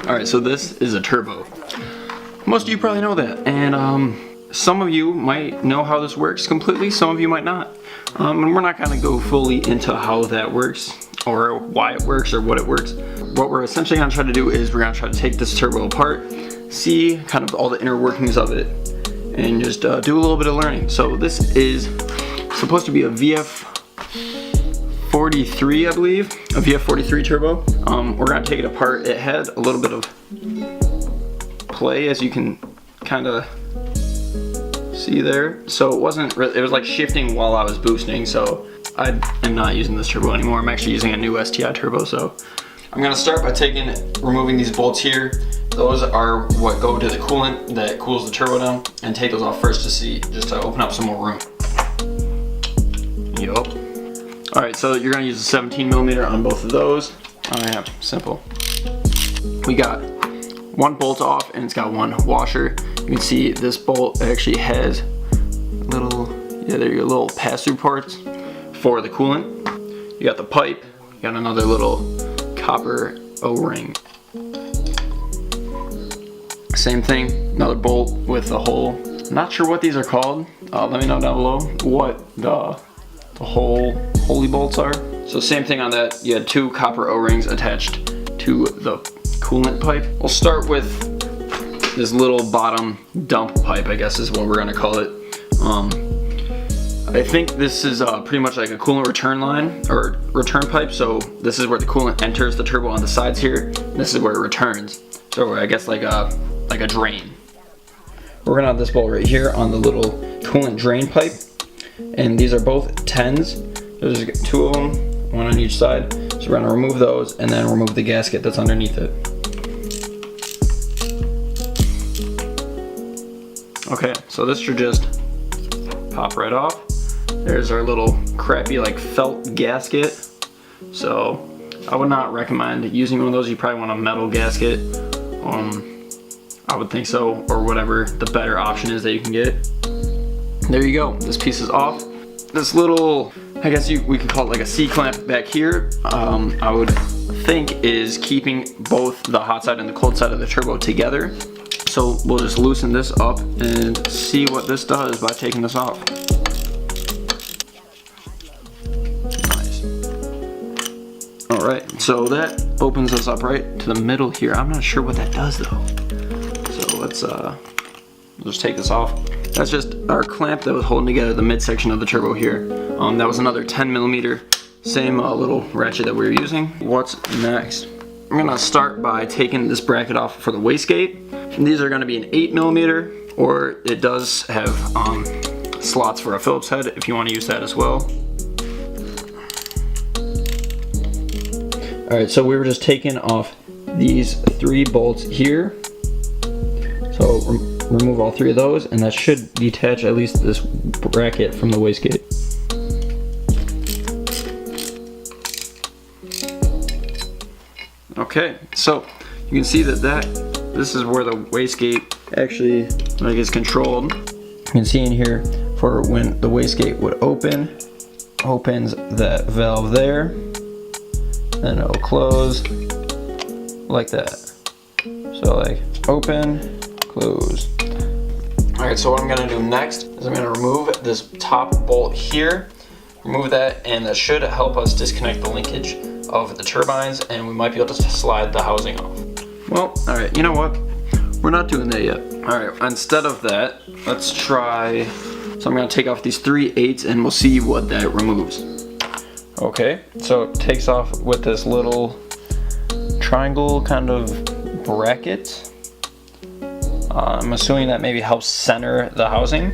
Alright, so this is a turbo. Most of you probably know that, and some of you might know how this works completely, some of you might not. And we're not going to go fully into how that works, or why it works, or what it works. What we're essentially going to try to do is we're going to try to take this turbo apart, see kind of all the inner workings of it, and just do a little bit of learning. So this is supposed to be a VF43, I believe, a VF43 Turbo. We're going to take it apart. It had a little bit of play, as you can kind of see there. So it wasn't really, it was like shifting while I was boosting, so I am not using this turbo anymore. I'm actually using a new STI turbo. So I'm going to start by removing these bolts here. Those are what go to the coolant that cools the turbo down, and take those off first just to open up some more room. Yup. Alright, so you're going to use a 17mm on both of those. Oh yeah, simple. We got one bolt off and it's got one washer. You can see this bolt actually has little, little pass-through parts for the coolant. You got the pipe, you got another little copper O-ring. Same thing, another bolt with a hole. Not sure what these are called. Let me know down below what the holy bolts are. So same thing on that. You had two copper O-rings attached to the coolant pipe. We'll start with this little bottom dump pipe, I guess is what we're gonna call it. I think this is pretty much like a coolant return line or return pipe. So this is where the coolant enters the turbo on the sides here. This is where it returns. So I guess like a drain. We're gonna have this bolt right here on the little coolant drain pipe, and these are both 10s. There's two of them, one on each side. So we're gonna remove those and then remove the gasket that's underneath it. Okay, so this should just pop right off. There's our little crappy like felt gasket. So I would not recommend using one of those. You probably want a metal gasket. I would think so, or whatever the better option is that you can get. There you go, this piece is off. This little, I guess we could call it like a C-clamp back here, I would think is keeping both the hot side and the cold side of the turbo together. So we'll just loosen this up and see what this does by taking this off. Nice. Alright, so that opens us up right to the middle here. I'm not sure what that does though. So let's just take this off. That's just our clamp that was holding together the midsection of the turbo here. That was another 10mm, same little ratchet that we were using. What's next? I'm gonna start by taking this bracket off for the wastegate. And these are gonna be an 8mm, or it does have slots for a Phillips head if you want to use that as well. Alright, so we were just taking off these 3 bolts here. So remove all 3 of those, and that should detach at least this bracket from the wastegate. Okay, so you can see that this is where the wastegate actually is controlled. You can see in here for when the wastegate would open, opens that valve there, then it'll close like that. So like open, close. Alright, so what I'm gonna do next is I'm gonna remove this top bolt here, remove that, and that should help us disconnect the linkage of the turbines, and we might be able to slide the housing off. Well, alright, you know what? We're not doing that yet. Alright, instead of that, let's try, so I'm gonna take off these 3/8 and we'll see what that removes. Okay, so it takes off with this little triangle kind of bracket. I'm assuming that maybe helps center the housing.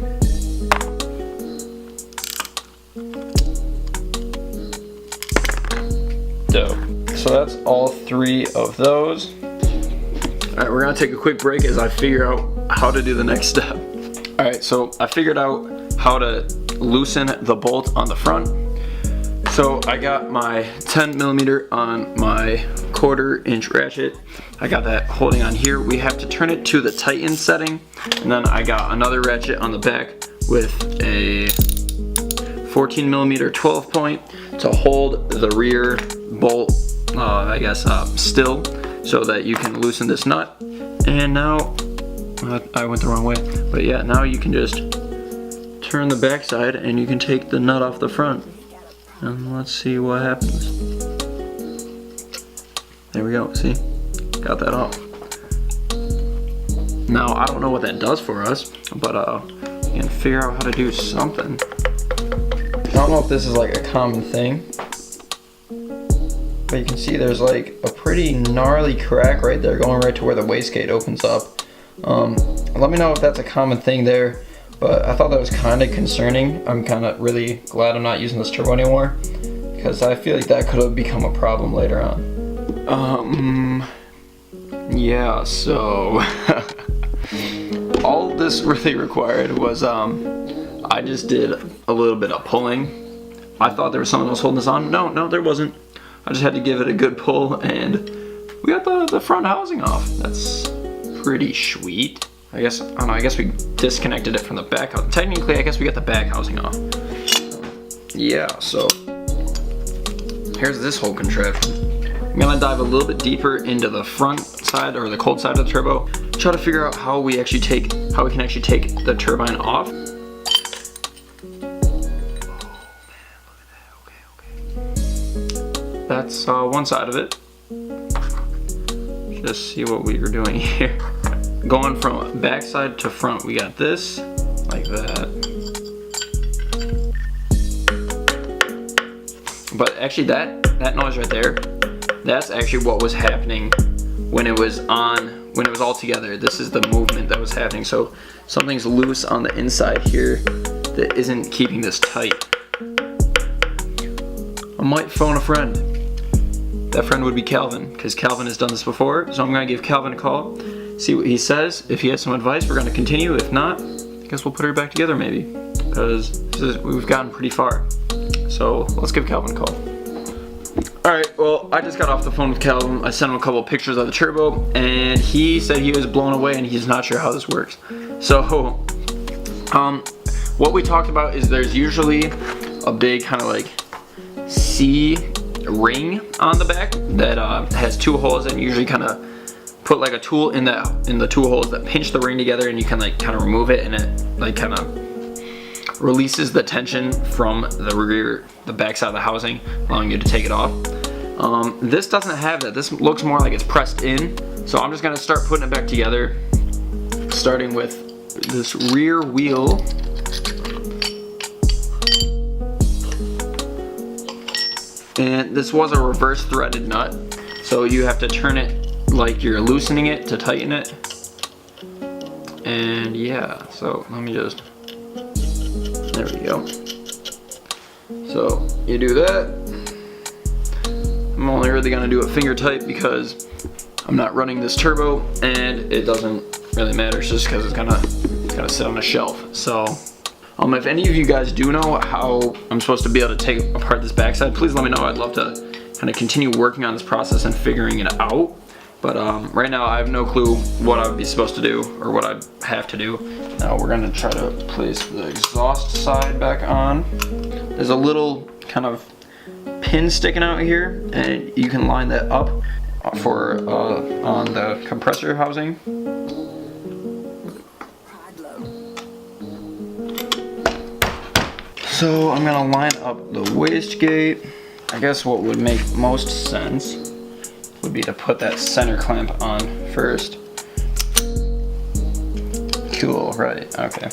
Dope. So that's all 3 of those. Alright, we're gonna take a quick break as I figure out how to do the next step. Alright, so I figured out how to loosen the bolt on the front. So I got my 10mm on my 1/4 inch ratchet. I got that holding on here. We have to turn it to the tighten setting. And then I got another ratchet on the back with a 14mm 12 point to hold the rear bolt, I guess, still, so that you can loosen this nut. And now, I went the wrong way, but yeah, now you can just turn the back side and you can take the nut off the front. And let's see what happens. There we go, see? Got that off. Now, I don't know what that does for us, but you can figure out how to do something. I don't know if this is like a common thing, but you can see there's like a pretty gnarly crack right there going right to where the wastegate opens up. Let me know if that's a common thing there, but I thought that was kind of concerning. I'm kind of really glad I'm not using this turbo anymore, because I feel like that could have become a problem later on. Yeah, so all this really required was I just did a little bit of pulling. I thought there was someone else holding this on. No, there wasn't. I just had to give it a good pull, and we got the front housing off. That's pretty sweet. I guess, I don't know, I guess we disconnected it from the back housing. Technically, I guess we got the back housing off. Yeah, so here's this whole contraption. I'm gonna dive a little bit deeper into the front side, or the cold side of the turbo, try to figure out how we can actually take the turbine off. That's one side of it. Just see what we were doing here. Going from back side to front, we got this, like that. But actually that noise right there, that's actually what was happening when it was all together. This is the movement that was happening. So something's loose on the inside here that isn't keeping this tight. I might phone a friend. That friend would be Calvin, because Calvin has done this before. So I'm gonna give Calvin a call, see what he says. If he has some advice, we're gonna continue. If not, I guess we'll put her back together maybe, because we've gotten pretty far. So let's give Calvin a call. Alright, well, I just got off the phone with Calvin. I sent him a couple of pictures of the turbo, and he said he was blown away and he's not sure how this works. So, what we talked about is there's usually a big kind of like C ring on the back that has two holes, and usually kind of put like a tool in the two holes that pinch the ring together, and you can like kind of remove it, and it like kind of releases the tension from the back side of the housing, allowing you to take it off. This doesn't have that. This looks more like it's pressed in, so I'm just gonna start putting it back together, starting with this rear wheel. And this was a reverse threaded nut, so you have to turn it like you're loosening it to tighten it. And yeah, so let me just, there we go. So you do that. I'm only really gonna do it finger tight because I'm not running this turbo, and it doesn't really matter, it's just because it's gonna sit on a shelf. So if any of you guys do know how I'm supposed to be able to take apart this backside, please let me know. I'd love to kind of continue working on this process and figuring it out. But right now I have no clue what I would be supposed to do, or what I have to do. Now we're gonna try to place the exhaust side back on. There's a little kind of pin sticking out here, and you can line that up for on the compressor housing. So I'm gonna line up the wastegate. I guess what would make most sense would be to put that center clamp on first. Cool, right, okay.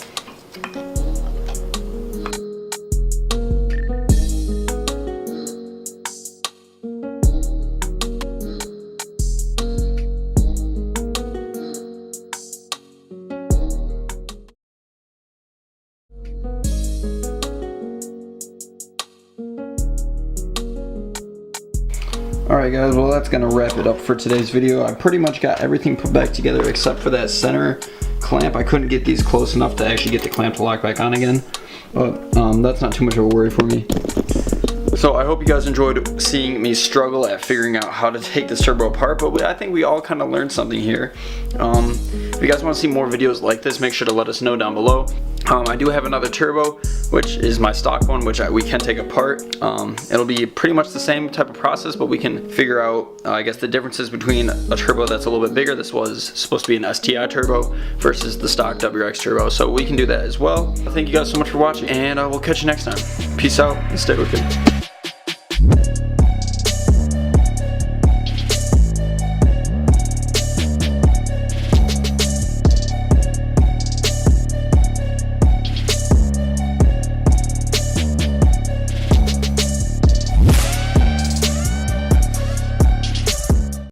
Alright guys, well that's gonna wrap it up for today's video. I pretty much got everything put back together except for that center clamp. I couldn't get these close enough to actually get the clamp to lock back on again, but that's not too much of a worry for me. So I hope you guys enjoyed seeing me struggle at figuring out how to take this turbo apart, but I think we all kind of learned something here. If you guys want to see more videos like this, make sure to let us know down below. I do have another turbo, which is my stock one, which we can take apart. It'll be pretty much the same type of process, but we can figure out, I guess, the differences between a turbo that's a little bit bigger. This was supposed to be an STI turbo versus the stock WX turbo, so we can do that as well. Thank you guys so much for watching, and we'll catch you next time. Peace out and stay wicked.